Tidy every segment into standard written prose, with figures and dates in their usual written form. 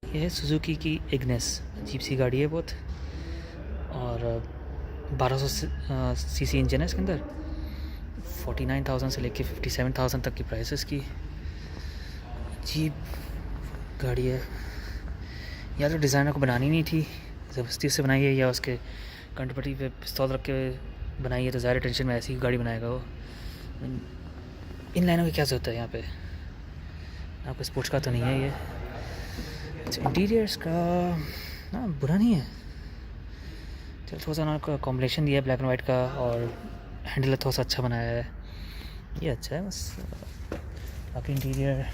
ये है सुजुकी की इग्निस, अजीब सी गाड़ी है बहुत। और 1200 सीसी इंजन है इसके अंदर। 49,000 से लेके 57,000 तक की प्राइस है इसकी। अजीब गाड़ी है। या तो डिज़ाइनर को बनानी नहीं थी, ज़बरदस्ती से बनाई है, या उसके कंटपटी पे पिस्तौल रख के बनाई है, तो ज़्यादा टेंशन में ऐसी गाड़ी बनाएगा वो। इन लाइनों की क्या ज़रूरत है यहाँ पे? आपको स्पोर्ट्स का तो नहीं है ये। इंटीरियर्स का ना बुरा नहीं है, चल थोड़ा सा ना कॉम्बिनेशन दिया है ब्लैक एंड वाइट का, और हैंडल थोड़ा सा अच्छा बनाया है, ये अच्छा है बस। बाकी इंटीरियर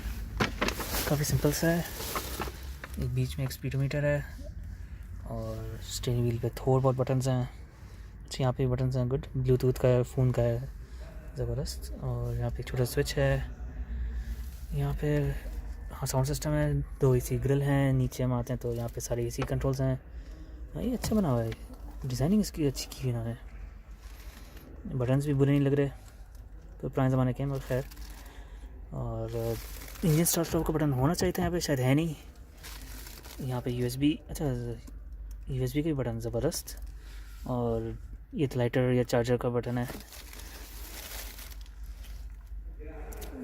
काफ़ी सिंपल सा है। एक बीच में एक स्पीडोमीटर है, और स्टीयरिंग व्हील पे थोड़े बहुत बटन्स हैं। अच्छा, यहाँ पे बटन्स हैं, गुड। ब्लूटूथ का है, फ़ोन का है, ज़बरदस्त। और यहाँ पे एक छोटा स्विच है। यहाँ पे हाँ साउंड सिस्टम है, 2 एसी ग्रिल हैं। नीचे हम आते हैं तो यहाँ पे सारे एसी कंट्रोल्स हैं। हाँ, ये अच्छा बना हुआ है, डिज़ाइनिंग इसकी अच्छी की है इन्होंने। बटन्स भी बुरे नहीं लग रहे, तो पुराने ज़माने के हैं, मगर खैर। और इंजन स्टार्ट स्टॉप का बटन होना चाहिए था, यहाँ पे शायद है नहीं। यहाँ पे USB, अच्छा USB का भी बटन, ज़बरदस्त। और ये तो लाइटर या चार्जर का बटन है।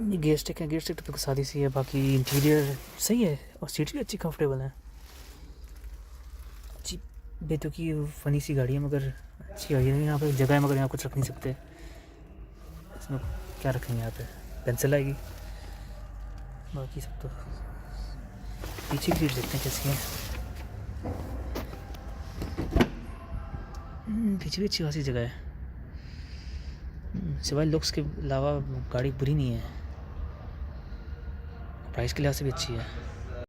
ये गियर स्टिक है, गियर स्टिक तो बिल्कुल सादी सी है। बाकी इंटीरियर सही है, और सीट भी अच्छी कंफर्टेबल है। अच्छी बेतुकी फ़नी सी गाड़ी है, मगर अच्छी गाड़ी है। यहाँ पे जगह है, मगर यहाँ कुछ रख नहीं सकते। इसमें क्या रखेंगे? यहाँ पे पेंसिल आएगी, बाकी सब तो। पीछे की सीट देखते हैं कैसी है। पीछे भी अच्छी खासी जगह है। सिवाय लुक्स के अलावा गाड़ी बुरी नहीं है, प्राइस के लिहाज से भी अच्छी है।